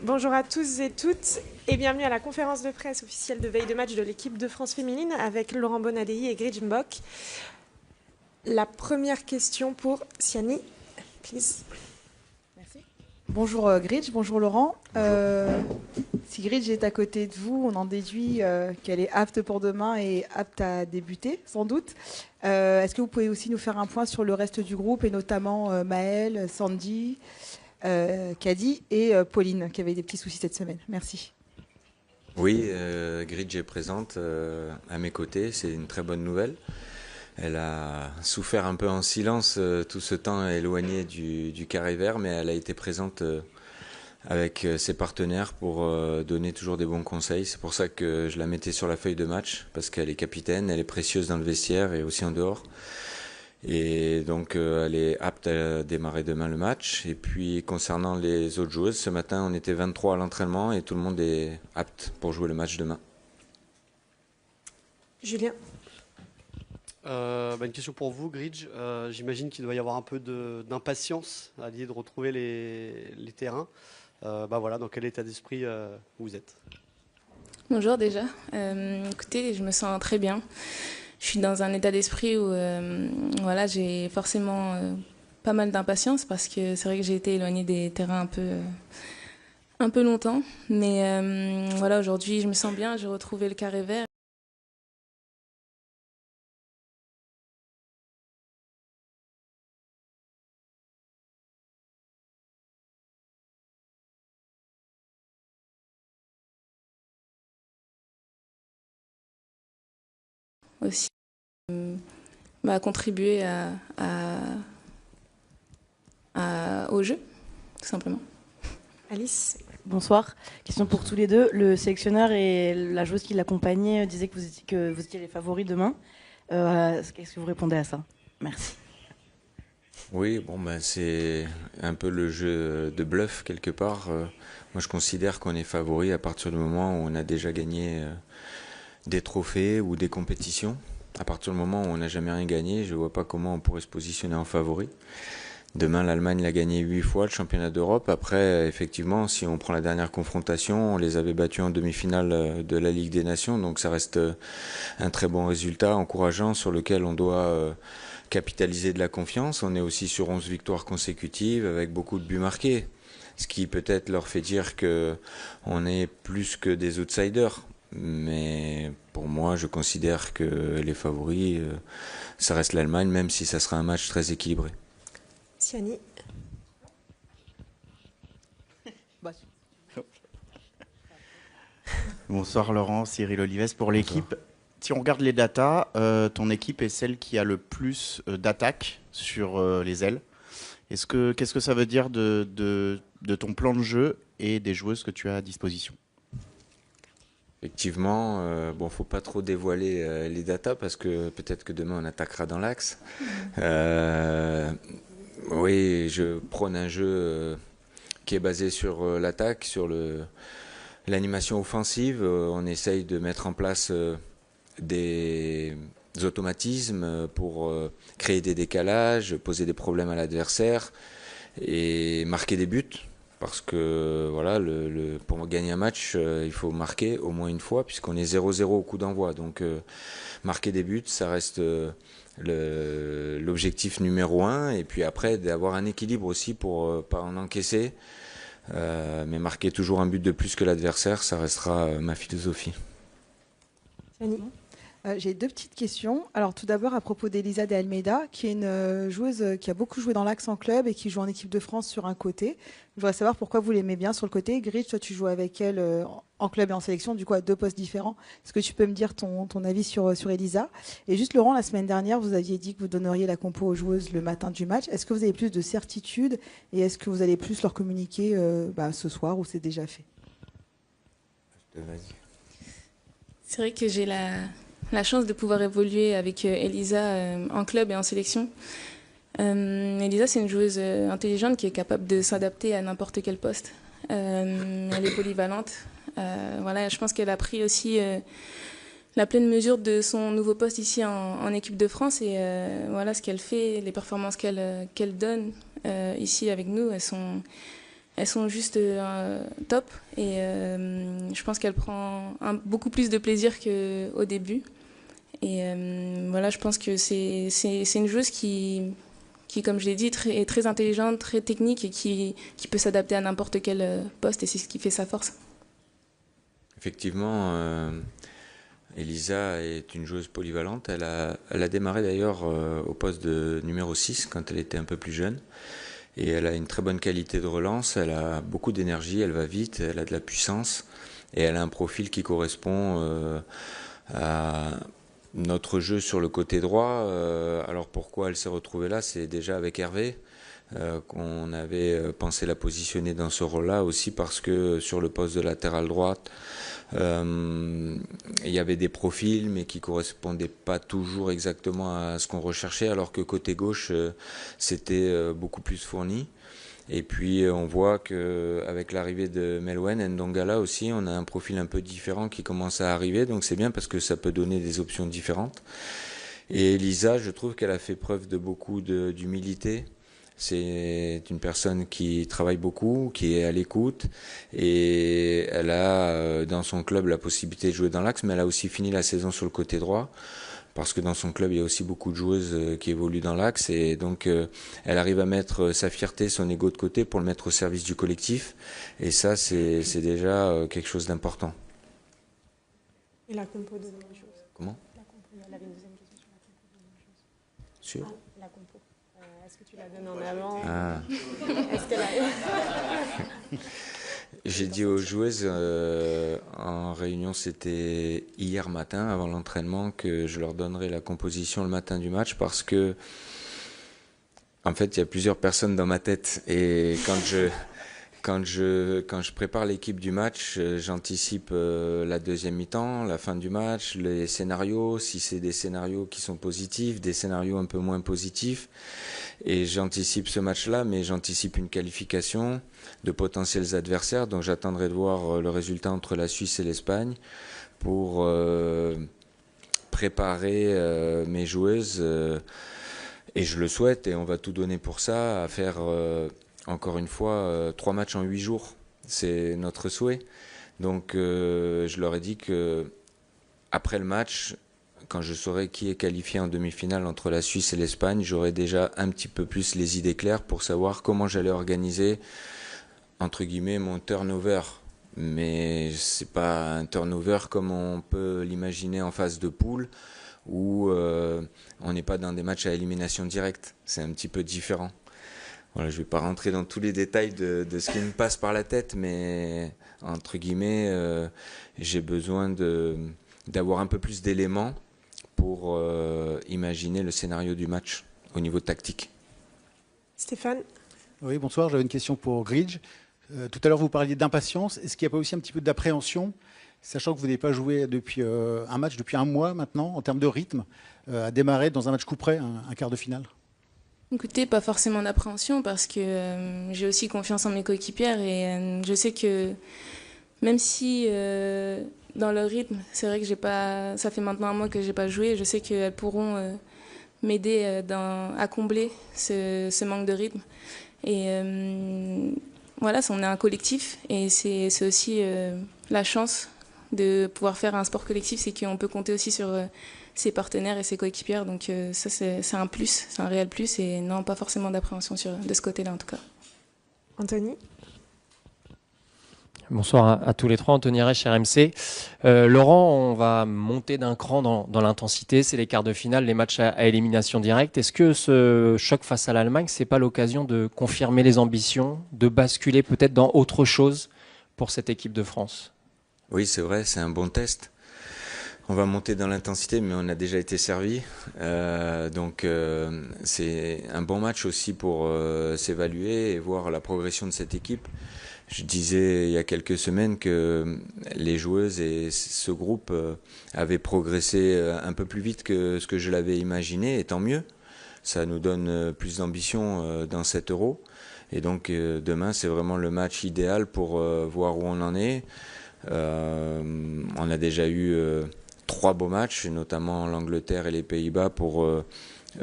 Bonjour à tous et toutes et bienvenue à la conférence de presse officielle de veille de match de l'équipe de France féminine avec Laurent Bonadei et Grit Mbok. La première question pour Siani, please. Merci. Bonjour Gridge, bonjour Laurent. Si Gridge est à côté de vous, on en déduit qu'elle est apte pour demain et apte à débuter, sans doute. Est-ce que vous pouvez aussi nous faire un point sur le reste du groupe, et notamment Maëlle, Sandy, Kadi et Pauline, qui avaient des petits soucis cette semaine. Merci. Oui, Gridge est présente à mes côtés, c'est une très bonne nouvelle. Elle a souffert un peu en silence tout ce temps éloigné du carré vert, mais elle a été présente avec ses partenaires pour donner toujours des bons conseils. C'est pour ça que je la mettais sur la feuille de match, parce qu'elle est capitaine, elle est précieuse dans le vestiaire et aussi en dehors. Et donc elle est apte à démarrer demain le match. Et puis concernant les autres joueuses, ce matin on était 23 à l'entraînement et tout le monde est apte pour jouer le match demain. Julien. Une question pour vous, Gridge. J'imagine qu'il doit y avoir un peu d'impatience à l'idée de retrouver les terrains. Dans quel état d'esprit vous êtes? Bonjour déjà. Écoutez, je me sens très bien. Je suis dans un état d'esprit où j'ai forcément pas mal d'impatience parce que c'est vrai que j'ai été éloignée des terrains un peu longtemps. Mais aujourd'hui, je me sens bien, j'ai retrouvé le carré vert. Aussi contribuer au jeu, tout simplement. Alice. Bonsoir. Question pour tous les deux. Le sélectionneur et la joueuse qui l'accompagnait disaient que vous étiez les favoris demain. Qu'est-ce que vous répondez à ça? Merci. Oui, c'est un peu le jeu de bluff quelque part. Moi je considère qu'on est favori à partir du moment où on a déjà gagné des trophées ou des compétitions. À partir du moment où on n'a jamais rien gagné, je ne vois pas comment on pourrait se positionner en favori. Demain, l'Allemagne l'a gagné 8 fois, le championnat d'Europe. Après, effectivement, si on prend la dernière confrontation, on les avait battus en demi-finale de la Ligue des Nations. Donc ça reste un très bon résultat, encourageant, sur lequel on doit capitaliser de la confiance. On est aussi sur 11 victoires consécutives avec beaucoup de buts marqués. Ce qui peut-être leur fait dire qu'on est plus que des outsiders. Mais pour moi, je considère que les favoris, ça reste l'Allemagne, même si ça sera un match très équilibré. Siani. Bonsoir Laurent, Cyril Olives pour l'équipe. Si on regarde les datas, ton équipe est celle qui a le plus d'attaques sur les ailes. Qu'est-ce que ça veut dire de ton plan de jeu et des joueuses que tu as à disposition? Effectivement, faut pas trop dévoiler les datas parce que peut-être que demain on attaquera dans l'axe. Oui, je prône un jeu qui est basé sur l'attaque, sur l'animation offensive. On essaye de mettre en place des automatismes pour créer des décalages, poser des problèmes à l'adversaire et marquer des buts. Parce que pour gagner un match, il faut marquer au moins une fois, puisqu'on est 0-0 au coup d'envoi. Donc marquer des buts, ça reste l'objectif numéro 1. Et puis après, d'avoir un équilibre aussi pour pas en encaisser. Mais marquer toujours un but de plus que l'adversaire, ça restera ma philosophie. J'ai deux petites questions. Alors tout d'abord à propos d'Elisa de Almeida, qui est une joueuse qui a beaucoup joué dans l'axe en club et qui joue en équipe de France sur un côté. Je voudrais savoir pourquoi vous l'aimez bien sur le côté. Gridge, toi tu joues avec elle en club et en sélection, du coup à deux postes différents. Est-ce que tu peux me dire ton avis sur Elisa? Et juste Laurent, la semaine dernière, vous aviez dit que vous donneriez la compo aux joueuses le matin du match. Est-ce que vous avez plus de certitude et est-ce que vous allez plus leur communiquer ce soir ou c'est déjà fait? C'est vrai que j'ai la chance de pouvoir évoluer avec Elisa en club et en sélection. Elisa, c'est une joueuse intelligente qui est capable de s'adapter à n'importe quel poste. Elle est polyvalente. Je pense qu'elle a pris aussi la pleine mesure de son nouveau poste ici en équipe de France. Et ce qu'elle fait, les performances qu'elle donne ici avec nous, elles elles sont juste top. Et je pense qu'elle prend beaucoup plus de plaisir qu'au début. Et voilà, je pense que c'est une joueuse qui, comme je l'ai dit, est très intelligente, très technique et qui peut s'adapter à n'importe quel poste. Et c'est ce qui fait sa force. Effectivement, Elisa est une joueuse polyvalente. Elle a démarré d'ailleurs au poste de numéro 6 quand elle était un peu plus jeune. Et elle a une très bonne qualité de relance, elle a beaucoup d'énergie, elle va vite, elle a de la puissance. Et elle a un profil qui correspond à notre jeu sur le côté droit. Alors pourquoi elle s'est retrouvée là? C'est déjà avec Hervé qu'on avait pensé la positionner dans ce rôle-là, aussi parce que sur le poste de latérale droite, il y avait des profils mais qui correspondaient pas toujours exactement à ce qu'on recherchait, alors que côté gauche c'était beaucoup plus fourni. Et puis on voit qu'avec l'arrivée de Melwen Ndongala aussi, on a un profil un peu différent qui commence à arriver, donc c'est bien parce que ça peut donner des options différentes. Et Elisa, je trouve qu'elle a fait preuve de beaucoup d'humilité. C'est une personne qui travaille beaucoup, qui est à l'écoute, et elle a dans son club la possibilité de jouer dans l'axe, mais elle a aussi fini la saison sur le côté droit, parce que dans son club il y a aussi beaucoup de joueuses qui évoluent dans l'axe, et donc elle arrive à mettre sa fierté, son ego de côté pour le mettre au service du collectif, et ça c'est déjà quelque chose d'important. Et la compo, deuxième chose. Comment? La compo, elle avait une deuxième question sur la compo, deuxième chose. Sur La compo. Est-ce que tu la donnes en avant? Ah. Est-ce qu'elle a... J'ai dit aux joueuses en réunion, c'était hier matin avant l'entraînement, que je leur donnerai la composition le matin du match, parce que en fait il y a plusieurs personnes dans ma tête, et quand je prépare l'équipe du match, j'anticipe la deuxième mi-temps, la fin du match, les scénarios, si c'est des scénarios qui sont positifs, des scénarios un peu moins positifs. Et j'anticipe ce match-là, mais j'anticipe une qualification de potentiels adversaires. Donc j'attendrai de voir le résultat entre la Suisse et l'Espagne pour préparer mes joueuses. Et je le souhaite, et on va tout donner pour ça, à faire... encore une fois, 3 matchs en 8 jours, c'est notre souhait. Donc je leur ai dit que après le match, quand je saurai qui est qualifié en demi-finale entre la Suisse et l'Espagne, j'aurai déjà un petit peu plus les idées claires pour savoir comment j'allais organiser, entre guillemets, mon turnover. Mais c'est pas un turnover comme on peut l'imaginer en phase de poule, où on n'est pas dans des matchs à élimination directe. C'est un petit peu différent. Voilà, je ne vais pas rentrer dans tous les détails de ce qui me passe par la tête, mais entre guillemets, j'ai besoin d'avoir un peu plus d'éléments pour imaginer le scénario du match au niveau tactique. Stéphane? Oui, bonsoir, j'avais une question pour Gridge. Tout à l'heure, vous parliez d'impatience. Est-ce qu'il n'y a pas aussi un petit peu d'appréhension, sachant que vous n'avez pas joué depuis un match, depuis un mois maintenant, en termes de rythme, à démarrer dans un match coup près, un quart de finale? Écoutez, pas forcément d'appréhension, parce que j'ai aussi confiance en mes coéquipières, et je sais que même si dans le rythme, c'est vrai que ça fait maintenant un mois que j'ai pas joué, je sais qu'elles pourront m'aider à combler ce manque de rythme. Et voilà, on est un collectif, et c'est aussi la chance de pouvoir faire un sport collectif, c'est qu'on peut compter aussi sur ses partenaires et ses coéquipières. Donc ça, c'est un plus, c'est un réel plus, et non, pas forcément d'appréhension de ce côté-là en tout cas. Anthony? Bonsoir à tous les trois, Anthony Reich, RMC. Laurent, on va monter d'un cran dans l'intensité, c'est les quarts de finale, les matchs à élimination directe. Est-ce que ce choc face à l'Allemagne, c'est pas l'occasion de confirmer les ambitions, de basculer peut-être dans autre chose pour cette équipe de France? Oui, c'est vrai, c'est un bon test. On va monter dans l'intensité, mais on a déjà été servi. Donc c'est un bon match aussi pour s'évaluer et voir la progression de cette équipe. Je disais il y a quelques semaines que les joueuses et ce groupe avaient progressé un peu plus vite que ce que je l'avais imaginé, et tant mieux. Ça nous donne plus d'ambition dans cet Euro. Et donc demain, c'est vraiment le match idéal pour voir où on en est. On a déjà eu 3 beaux matchs, notamment l'Angleterre et les Pays-Bas, pour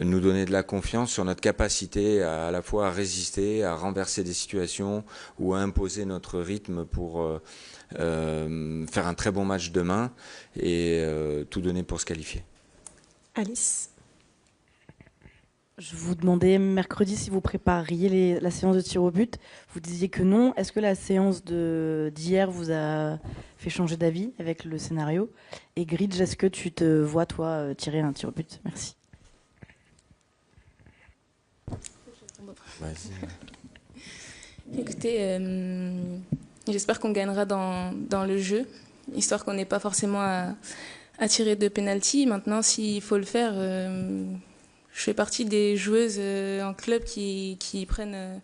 nous donner de la confiance sur notre capacité à la fois à résister, à renverser des situations ou à imposer notre rythme pour faire un très bon match demain et tout donner pour se qualifier. Alice. Je vous demandais mercredi si vous prépariez la séance de tir au but. Vous disiez que non. Est-ce que la séance d'hier vous a fait changer d'avis avec le scénario? Et Gridge, est-ce que tu te vois, toi, tirer un tir au but? Merci. Écoutez, j'espère qu'on gagnera dans le jeu, histoire qu'on n'ait pas forcément à tirer de pénalty. Maintenant, s'il faut le faire, je fais partie des joueuses en club qui prennent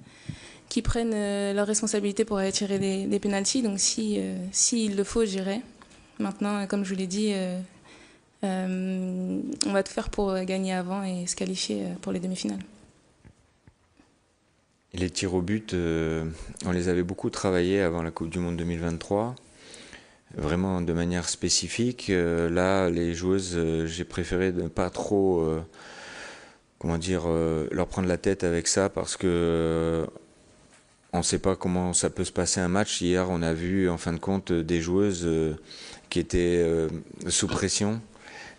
leurs responsabilités pour aller tirer des pénaltys. Donc s'il le faut, j'irai. Maintenant, comme je vous l'ai dit, on va tout faire pour gagner avant et se qualifier pour les demi-finales. Les tirs au but, on les avait beaucoup travaillés avant la Coupe du Monde 2023, vraiment de manière spécifique. Là, les joueuses, j'ai préféré ne pas trop, leur prendre la tête avec ça parce que on ne sait pas comment ça peut se passer un match. Hier, on a vu en fin de compte des joueuses qui étaient sous pression.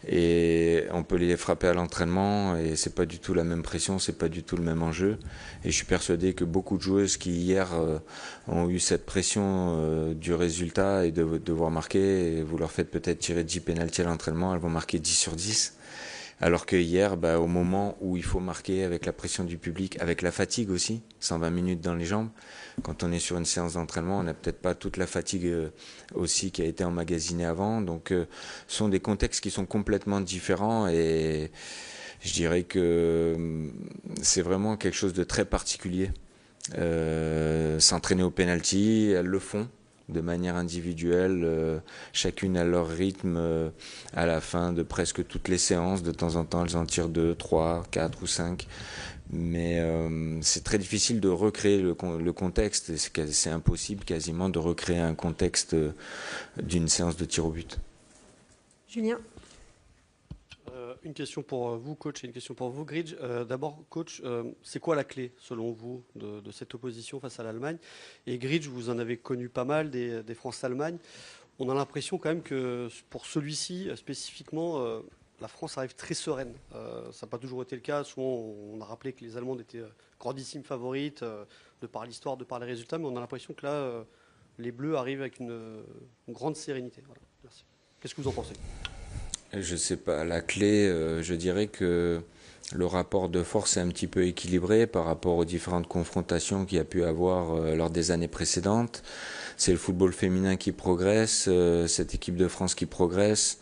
Et on peut les frapper à l'entraînement et c'est pas du tout la même pression, c'est pas du tout le même enjeu. Et je suis persuadé que beaucoup de joueuses qui hier ont eu cette pression du résultat et de devoir marquer, et vous leur faites peut-être tirer 10 pénaltys à l'entraînement, elles vont marquer 10 sur 10. Alors que hier, au moment où il faut marquer avec la pression du public, avec la fatigue aussi, 120 minutes dans les jambes, quand on est sur une séance d'entraînement, on n'a peut-être pas toute la fatigue aussi qui a été emmagasinée avant. Donc ce sont des contextes qui sont complètement différents et je dirais que c'est vraiment quelque chose de très particulier. S'entraîner au penalty, elles le font de manière individuelle, chacune à leur rythme, à la fin de presque toutes les séances. De temps en temps, elles en tirent 2, 3, 4 ou 5. Mais c'est très difficile de recréer le contexte. C'est impossible quasiment de recréer un contexte d'une séance de tir au but. Julien. Une question pour vous, coach, et une question pour vous, Gridge. D'abord, coach, c'est quoi la clé, selon vous, de cette opposition face à l'Allemagne? Et Gridge, vous en avez connu pas mal des France-Allemagne. On a l'impression quand même que pour celui-ci, spécifiquement, la France arrive très sereine. Ça n'a pas toujours été le cas. Souvent, on a rappelé que les Allemandes étaient grandissimes favorites, de par l'histoire, de par les résultats, mais on a l'impression que là, les Bleus arrivent avec une grande sérénité. Voilà. Merci. Qu'est-ce que vous en pensez? Je sais pas, la clé, je dirais que le rapport de force est un petit peu équilibré par rapport aux différentes confrontations qu'il y a pu avoir lors des années précédentes. C'est le football féminin qui progresse, cette équipe de France qui progresse.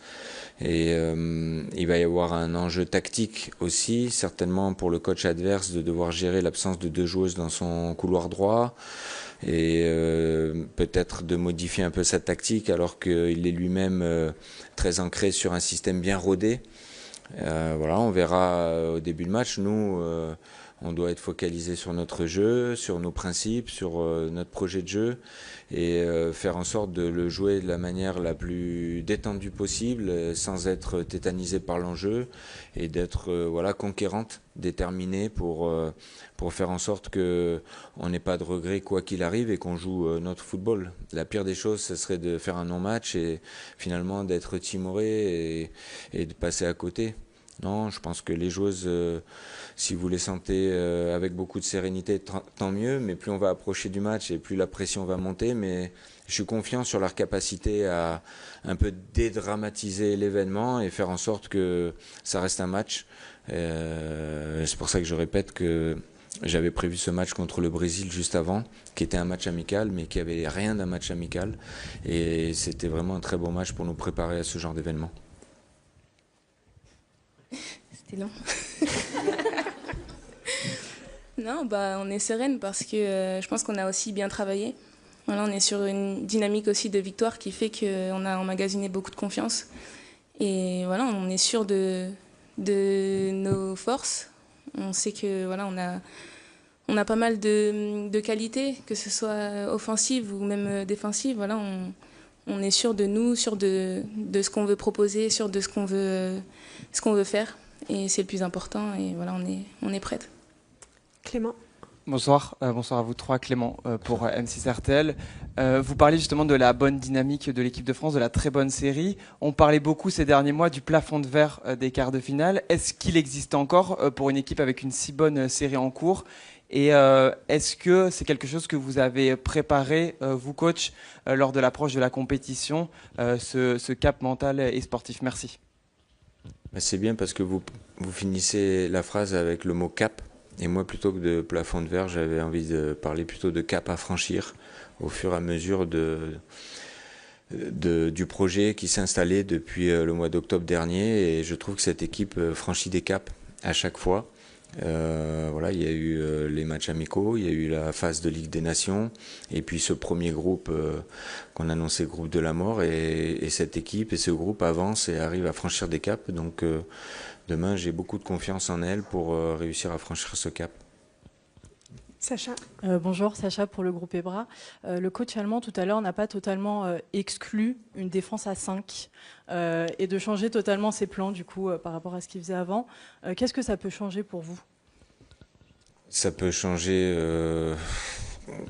Et il va y avoir un enjeu tactique aussi, certainement pour le coach adverse de devoir gérer l'absence de 2 joueuses dans son couloir droit et peut-être de modifier un peu sa tactique alors qu'il est lui-même très ancré sur un système bien rodé. Voilà, on verra au début du match. Nous, on doit être focalisé sur notre jeu, sur nos principes, sur notre projet de jeu et faire en sorte de le jouer de la manière la plus détendue possible, sans être tétanisé par l'enjeu et d'être conquérante, déterminée pour faire en sorte qu'on n'ait pas de regrets quoi qu'il arrive et qu'on joue notre football. La pire des choses, ce serait de faire un non-match et finalement d'être timoré et de passer à côté. Non, je pense que les joueuses, si vous les sentez avec beaucoup de sérénité, tant mieux, mais plus on va approcher du match et plus la pression va monter, mais je suis confiant sur leur capacité à un peu dédramatiser l'événement et faire en sorte que ça reste un match. C'est pour ça que je répète que j'avais prévu ce match contre le Brésil juste avant, qui était un match amical, mais qui avait rien d'un match amical, et c'était vraiment un très bon match pour nous préparer à ce genre d'événement. C'était long. Non, on est sereine parce que je pense qu'on a aussi bien travaillé. Voilà, on est sur une dynamique aussi de victoire qui fait qu'on a emmagasiné beaucoup de confiance. Et voilà, on est sûr de nos forces. On sait que voilà, on a pas mal de qualités, que ce soit offensive ou même défensive. Voilà, on est sûr de nous, sûr de ce qu'on veut proposer, sûr de ce qu'on veut faire. et c'est le plus important. Et voilà, on est prête. Clément. Bonsoir, bonsoir à vous trois, Clément pour M6 RTL. Vous parlez justement de la bonne dynamique de l'équipe de France, de la très bonne série. On parlait beaucoup ces derniers mois du plafond de verre des quarts de finale. Est-ce qu'il existe encore pour une équipe avec une si bonne série en cours? Et est-ce que c'est quelque chose que vous avez préparé, vous coach, lors de l'approche de la compétition, ce cap mental et sportif? Merci. C'est bien parce que vous finissez la phrase avec le mot cap. Et moi, plutôt que de plafond de verre, j'avais envie de parler plutôt de cap à franchir au fur et à mesure du projet qui s'installait depuis le mois d'octobre dernier. Et je trouve que cette équipe franchit des caps à chaque fois. Voilà, il y a eu les matchs amicaux, il y a eu la phase de Ligue des Nations, et puis ce premier groupe qu'on annonçait groupe de la mort. Et cette équipe et ce groupe avance et arrive à franchir des caps. Donc demain, j'ai beaucoup de confiance en elle pour réussir à franchir ce cap. Sacha. Bonjour, Sacha pour le groupe EBRA. Le coach allemand tout à l'heure n'a pas totalement exclu une défense à 5 et de changer totalement ses plans du coup par rapport à ce qu'il faisait avant. Qu'est-ce que ça peut changer pour vous? Ça peut changer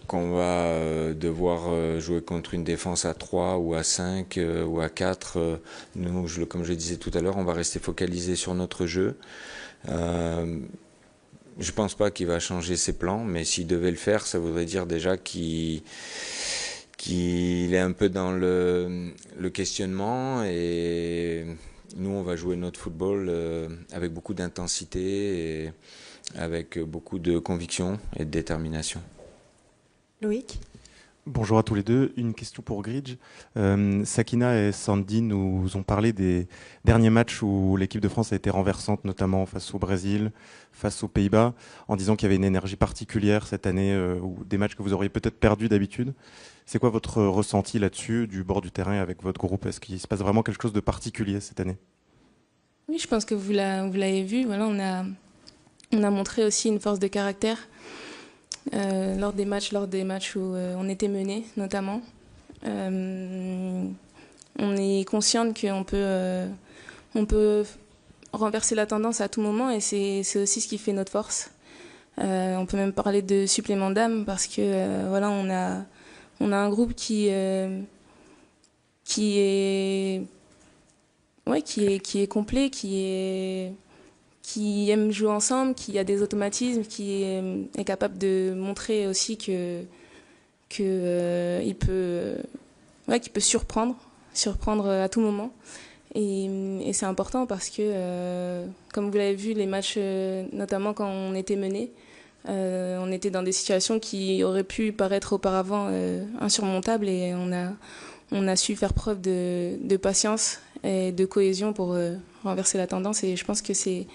qu'on va devoir jouer contre une défense à 3 ou à 5 ou à 4. Nous, comme je le disais tout à l'heure, on va rester focalisé sur notre jeu. Je pense pas qu'il va changer ses plans, mais s'il devait le faire, ça voudrait dire déjà qu'il est un peu dans le questionnement, et nous on va jouer notre football avec beaucoup d'intensité et avec beaucoup de conviction et de détermination. Loïc. Bonjour à tous les deux. Une question pour Gridge. Sakina et Sandy nous ont parlé des derniers matchs où l'équipe de France a été renversante, notamment face au Brésil, face aux Pays-Bas, en disant qu'il y avait une énergie particulière cette année, ou des matchs que vous auriez peut-être perdus d'habitude. C'est quoi votre ressenti là-dessus, du bord du terrain avec votre groupe? Est-ce qu'il se passe vraiment quelque chose de particulier cette année? Oui, je pense que vous l'avez vu. Voilà, on a montré aussi une force de caractère. Lors des matchs où on était mené, notamment. On est consciente qu'on peut renverser la tendance à tout moment, et c'est aussi ce qui fait notre force. On peut même parler de supplément d'âme, parce que voilà, on a un groupe qui est complet, qui aime jouer ensemble, qui a des automatismes, qui est capable de montrer aussi qu'il peut surprendre à tout moment. Et c'est important parce que, comme vous l'avez vu, les matchs, notamment quand on était mené, on était dans des situations qui auraient pu paraître auparavant insurmontables, et on a su faire preuve de patience et de cohésion pour renverser la tendance. Et je pense que c'est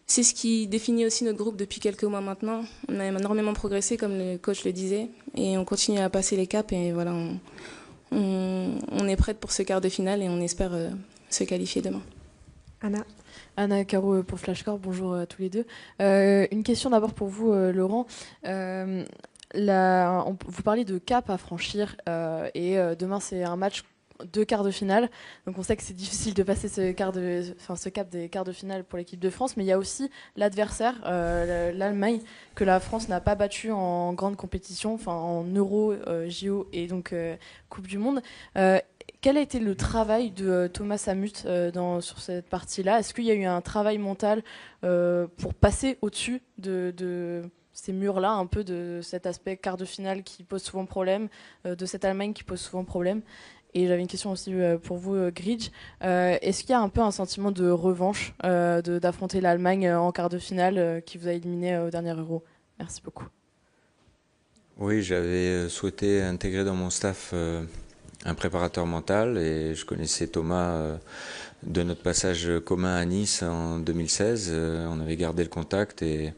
ce qui définit aussi notre groupe depuis quelques mois maintenant. On a énormément progressé, comme le coach le disait, et on continue à passer les caps. Et voilà, on est prête pour ce quart de finale, et on espère se qualifier demain. Anna Caro pour Flashcore, bonjour à tous les deux. Une question d'abord pour vous, Laurent. Vous parlez de cap à franchir, et demain c'est un match de quart de finale, donc on sait que c'est difficile de passer ce cap des quarts de finale pour l'équipe de France, mais il y a aussi l'adversaire, l'Allemagne, que la France n'a pas battu en grande compétition, en Euro, JO et donc Coupe du Monde. Quel a été le travail de Thomas Samut sur cette partie-là? Est-ce qu'il y a eu un travail mental pour passer au-dessus de ces murs-là, un peu de cet aspect quart de finale qui pose souvent problème, de cette Allemagne qui pose souvent problème? Et j'avais une question aussi pour vous, Gridge. Est-ce qu'il y a un peu un sentiment de revanche d'affronter l'Allemagne en quart de finale qui vous a éliminé au dernier Euro? Merci beaucoup. Oui, j'avais souhaité intégrer dans mon staff un préparateur mental, et je connaissais Thomas de notre passage commun à Nice en 2016. On avait gardé le contact, et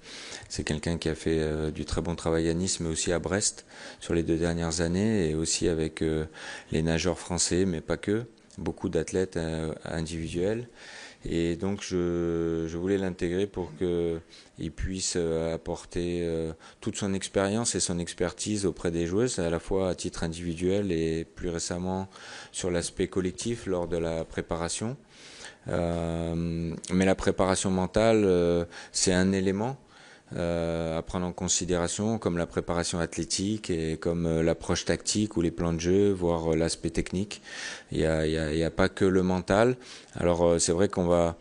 c'est quelqu'un qui a fait du très bon travail à Nice, mais aussi à Brest sur les 2 dernières années, et aussi avec les nageurs français, mais pas que, beaucoup d'athlètes individuels. Et donc je voulais l'intégrer pour qu'il puisse apporter toute son expérience et son expertise auprès des joueuses, à la fois à titre individuel et plus récemment sur l'aspect collectif lors de la préparation. Mais la préparation mentale, c'est un élément à prendre en considération, comme la préparation athlétique et comme l'approche tactique ou les plans de jeu, voire l'aspect technique. Il y a pas que le mental. Alors c'est vrai qu'on va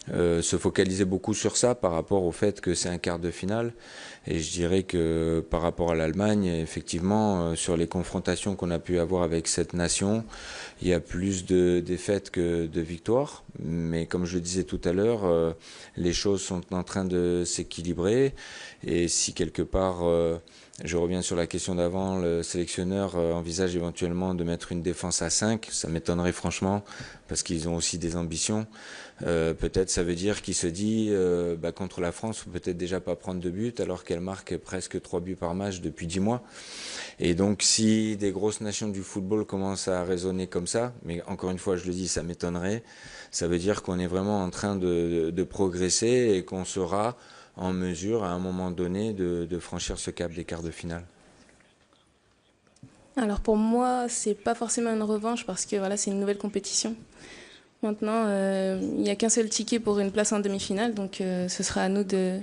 se focaliser beaucoup sur ça par rapport au fait que c'est un quart de finale. Et je dirais que par rapport à l'Allemagne, effectivement, sur les confrontations qu'on a pu avoir avec cette nation, il y a plus de défaites que de victoires. Mais comme je le disais tout à l'heure, les choses sont en train de s'équilibrer. Et si quelque part, je reviens sur la question d'avant, le sélectionneur envisage éventuellement de mettre une défense à 5, ça m'étonnerait franchement, parce qu'ils ont aussi des ambitions. Peut-être ça veut dire qu'il se dit contre la France, faut peut-être déjà pas prendre de but alors qu'elle marque presque 3 buts par match depuis 10 mois. Et donc si des grosses nations du football commencent à raisonner comme ça, mais encore une fois je le dis, ça m'étonnerait, ça veut dire qu'on est vraiment en train de progresser et qu'on sera en mesure à un moment donné de franchir ce cap des quarts de finale. Alors pour moi, c'est pas forcément une revanche parce que voilà, c'est une nouvelle compétition. Maintenant, il n'y a qu'un seul ticket pour une place en demi-finale, donc ce sera à nous de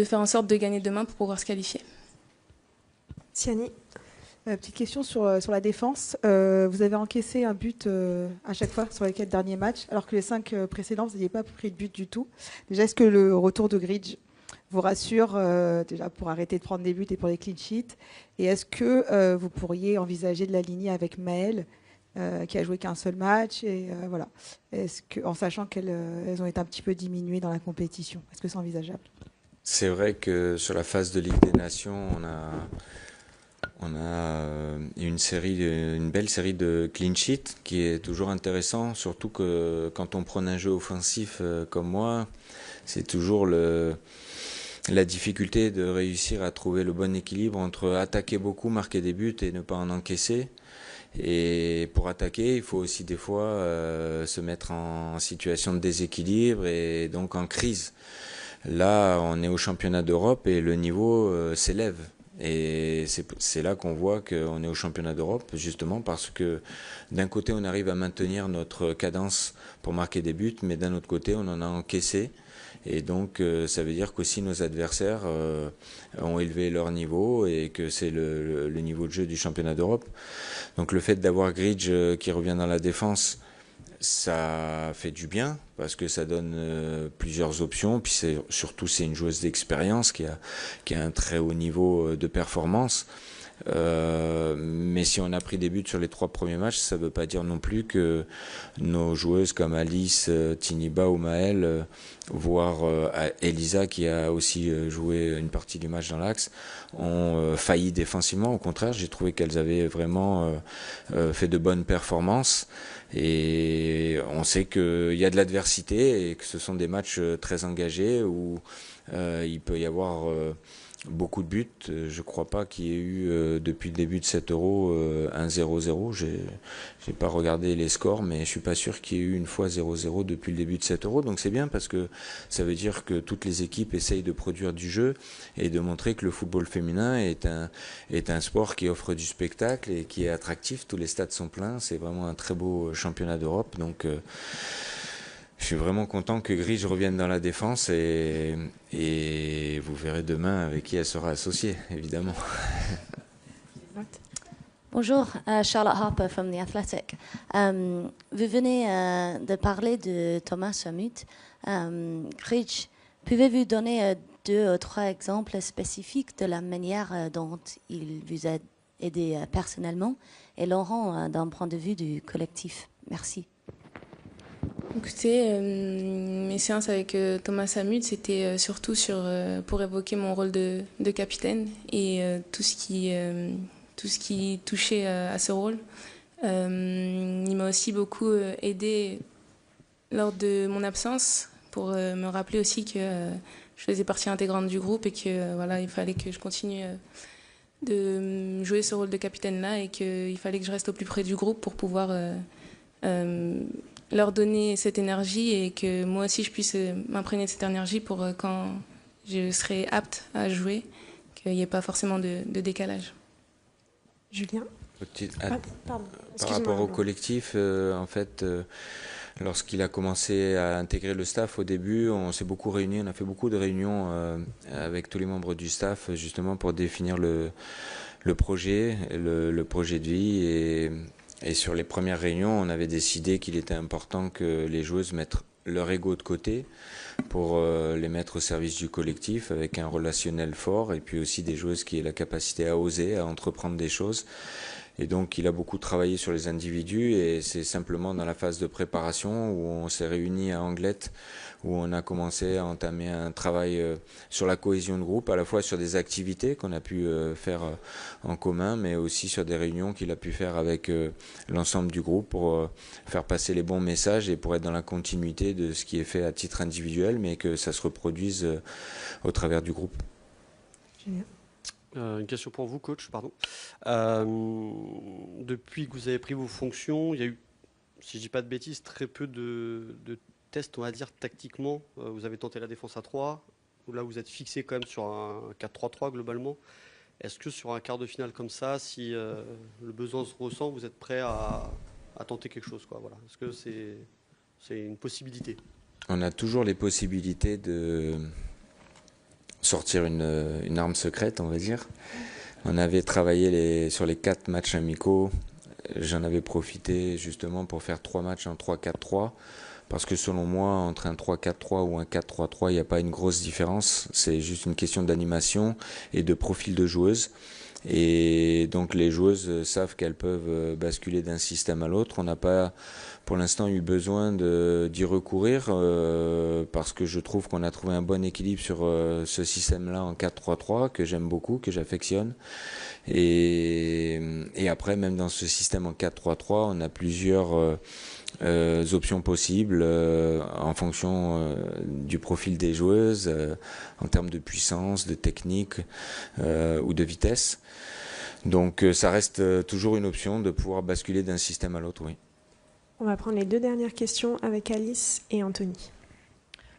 faire en sorte de gagner demain pour pouvoir se qualifier. Siani. Petite question sur la défense. Vous avez encaissé un but à chaque fois sur les 4 derniers matchs, alors que les 5 précédents, vous n'aviez pas pris de but du tout. Déjà, est-ce que le retour de Gridge vous rassure déjà pour arrêter de prendre des buts et pour les clean sheets? Et est-ce que vous pourriez envisager de l'aligner avec Maëlle, qui a joué qu'un seul match, et voilà. Est-ce que, en sachant qu'elles ont été un petit peu diminuées dans la compétition, est-ce que c'est envisageable? C'est vrai que sur la phase de Ligue des Nations, on a une belle série de clean sheets qui est toujours intéressant, surtout que quand on prend un jeu offensif comme moi, c'est toujours la difficulté de réussir à trouver le bon équilibre entre attaquer beaucoup, marquer des buts et ne pas en encaisser. Et pour attaquer, il faut aussi des fois se mettre en situation de déséquilibre et donc en crise. Là, on est au championnat d'Europe et le niveau s'élève. Et c'est là qu'on voit qu'on est au championnat d'Europe, justement parce que d'un côté, on arrive à maintenir notre cadence pour marquer des buts, mais d'un autre côté, on en a encaissé. Et donc, ça veut dire qu'aussi nos adversaires ont élevé leur niveau et que c'est le niveau de jeu du championnat d'Europe. Donc, le fait d'avoir Gridge qui revient dans la défense, ça fait du bien parce que ça donne plusieurs options. Puis surtout, c'est une joueuse d'expérience qui a un très haut niveau de performance. Mais si on a pris des buts sur les 3 premiers matchs, ça ne veut pas dire non plus que nos joueuses comme Alice, Tiniba ou Maëlle, voire Elisa qui a aussi joué une partie du match dans l'axe, ont failli défensivement. Au contraire, j'ai trouvé qu'elles avaient vraiment fait de bonnes performances. Et on sait qu'il y a de l'adversité et que ce sont des matchs très engagés où il peut y avoir beaucoup de buts. Je ne crois pas qu'il y ait eu depuis le début de 7 euros un 0-0. J'ai pas regardé les scores, mais je suis pas sûr qu'il y ait eu une fois 0-0 depuis le début de 7 euros. Donc c'est bien parce que ça veut dire que toutes les équipes essayent de produire du jeu et de montrer que le football féminin est un sport qui offre du spectacle et qui est attractif. Tous les stades sont pleins. C'est vraiment un très beau championnat d'Europe. Donc je suis vraiment content que Gridge revienne dans la défense et vous verrez demain avec qui elle sera associée, évidemment. Bonjour, Charlotte Harper from The Athletic. Vous venez de parler de Thomas Samut. Gridge, pouvez-vous donner 2 ou 3 exemples spécifiques de la manière dont il vous a aidé personnellement et Laurent d'un point de vue du collectif? Merci. Écoutez, mes séances avec Thomas Samut, c'était surtout pour évoquer mon rôle de capitaine et tout ce qui touchait à ce rôle. Il m'a aussi beaucoup aidé lors de mon absence pour me rappeler aussi que je faisais partie intégrante du groupe et que voilà, il fallait que je continue de jouer ce rôle de capitaine-là et qu'il fallait que je reste au plus près du groupe pour pouvoir leur donner cette énergie et que moi aussi je puisse m'imprégner de cette énergie pour quand je serai apte à jouer, qu'il n'y ait pas forcément de décalage. Julien. Par rapport au collectif, en fait, lorsqu'il a commencé à intégrer le staff au début, on s'est beaucoup réunis, on a fait beaucoup de réunions avec tous les membres du staff justement pour définir le projet, le projet de vie et sur les premières réunions, on avait décidé qu'il était important que les joueuses mettent leur ego de côté pour les mettre au service du collectif avec un relationnel fort et puis aussi des joueuses qui aient la capacité à oser, à entreprendre des choses. Et donc il a beaucoup travaillé sur les individus et c'est simplement dans la phase de préparation où on s'est réunis à Anglette, où on a commencé à entamer un travail sur la cohésion de groupe, à la fois sur des activités qu'on a pu faire en commun, mais aussi sur des réunions qu'il a pu faire avec l'ensemble du groupe pour faire passer les bons messages et pour être dans la continuité de ce qui est fait à titre individuel, mais que ça se reproduise au travers du groupe. Génial. Une question pour vous, coach, pardon. Depuis que vous avez pris vos fonctions, il y a eu, si je ne dis pas de bêtises, très peu de tests, on va dire, tactiquement. Vous avez tenté la défense à 3, où là vous êtes fixé quand même sur un 4-3-3 globalement. Est-ce que sur un quart de finale comme ça, si le besoin se ressent, vous êtes prêt à tenter quelque chose, quoi, voilà. Est-ce que c'est une possibilité? On a toujours les possibilités de sortir une arme secrète, on va dire. On avait travaillé sur les 4 matchs amicaux. J'en avais profité justement pour faire 3 matchs en 3-4-3. Parce que selon moi, entre un 3-4-3 ou un 4-3-3, il n'y a pas une grosse différence. C'est juste une question d'animation et de profil de joueuse. Et donc les joueuses savent qu'elles peuvent basculer d'un système à l'autre. On n'a pas pour l'instant eu besoin d'y recourir parce que je trouve qu'on a trouvé un bon équilibre sur ce système-là en 4-3-3 que j'aime beaucoup, que j'affectionne. Et après, même dans ce système en 4-3-3, on a plusieurs options possibles en fonction du profil des joueuses, en termes de puissance, de technique ou de vitesse. Donc ça reste toujours une option de pouvoir basculer d'un système à l'autre, oui. On va prendre les 2 dernières questions avec Alice et Anthony.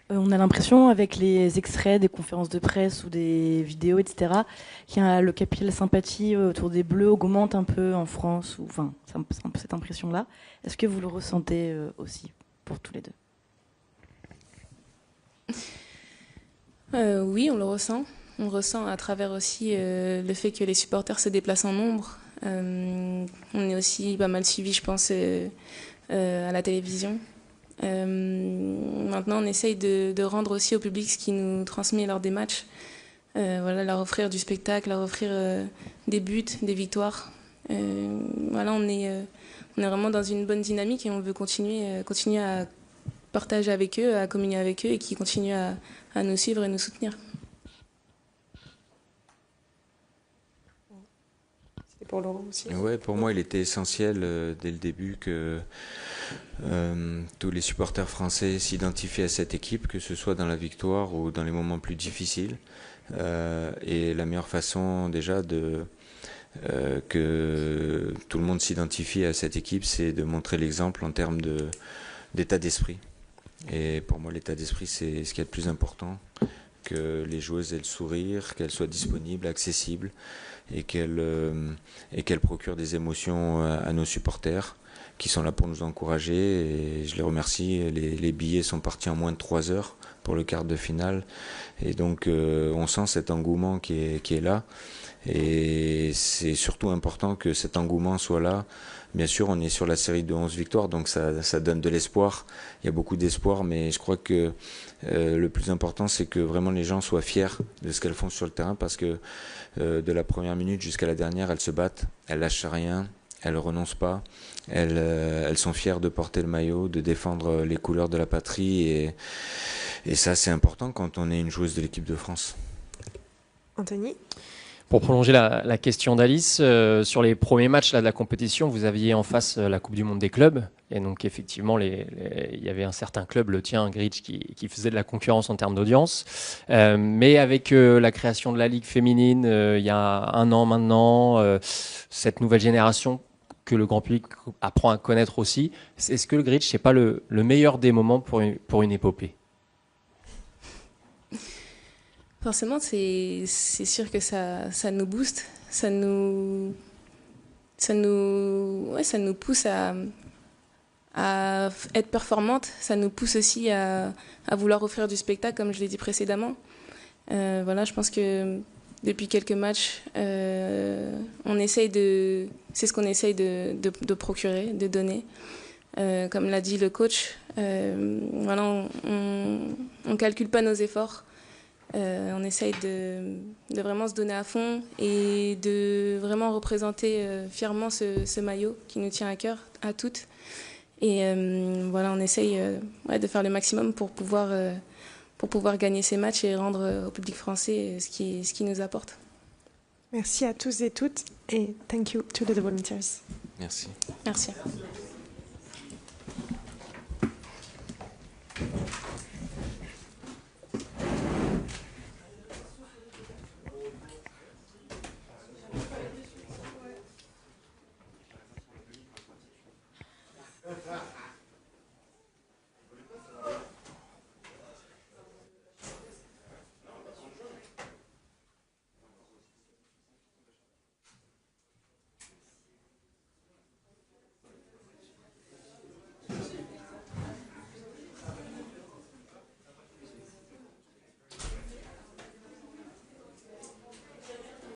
On a l'impression, avec les extraits des conférences de presse ou des vidéos, etc., qu'il y a le capital sympathie autour des Bleus augmente un peu en France. Enfin, c'est un peu cette impression-là. Est-ce que vous le ressentez aussi, pour tous les deux? Oui, on le ressent. On ressent à travers aussi le fait que les supporters se déplacent en nombre. On est aussi pas mal suivi, je pense, à la télévision. Maintenant, on essaye de rendre aussi au public ce qui nous transmet lors des matchs. Voilà, leur offrir du spectacle, leur offrir des buts, des victoires. Voilà, on est vraiment dans une bonne dynamique et on veut continuer à partager avec eux, à communier avec eux et qu'ils continuent à nous suivre et nous soutenir. C'était pour Laurent aussi. Ouais, pour moi, il était essentiel dès le début que tous les supporters français s'identifient à cette équipe, que ce soit dans la victoire ou dans les moments plus difficiles. Et la meilleure façon déjà que tout le monde s'identifie à cette équipe, c'est de montrer l'exemple en termes d'état d'esprit. Et pour moi, l'état d'esprit, c'est ce qui est le plus important, que les joueuses aient le sourire, qu'elles soient disponibles, accessibles, et qu'elles procurent des émotions à nos supporters qui sont là pour nous encourager. Et je les remercie. Les billets sont partis en moins de 3 heures pour le quart de finale. Et donc, on sent cet engouement qui est là. Et c'est surtout important que cet engouement soit là. Bien sûr, on est sur la série de 11 victoires, donc ça donne de l'espoir. Il y a beaucoup d'espoir, mais je crois que le plus important, c'est que vraiment les gens soient fiers de ce qu'elles font sur le terrain, parce que de la première minute jusqu'à la dernière, elles se battent, elles lâchent rien, elles renoncent pas, elles sont fières de porter le maillot, de défendre les couleurs de la patrie, et ça, c'est important quand on est une joueuse de l'équipe de France. Anthony ? Pour prolonger la question d'Alice, sur les premiers matchs là, de la compétition, vous aviez en face la Coupe du Monde des clubs. Et donc, effectivement, il y avait un certain club, le tien, Gridge, qui faisait de la concurrence en termes d'audience. Mais avec la création de la Ligue féminine, il y a 1 an maintenant, cette nouvelle génération que le grand public apprend à connaître aussi, est-ce que le Gridge, c'est pas le meilleur des moments pour une épopée ? Forcément, c'est sûr que ça nous booste, ça nous pousse à être performante, ça nous pousse aussi à vouloir offrir du spectacle, comme je l'ai dit précédemment. Voilà, je pense que depuis quelques matchs, c'est ce qu'on essaye de procurer, de donner. Comme l'a dit le coach, voilà, on calcule pas nos efforts. On essaye de vraiment se donner à fond et de vraiment représenter fièrement ce maillot qui nous tient à cœur, à toutes. Et voilà, on essaye de faire le maximum pour pouvoir gagner ces matchs et rendre au public français ce qui nous apporte. Merci à tous et toutes et thank you to the volunteers. Merci. Merci.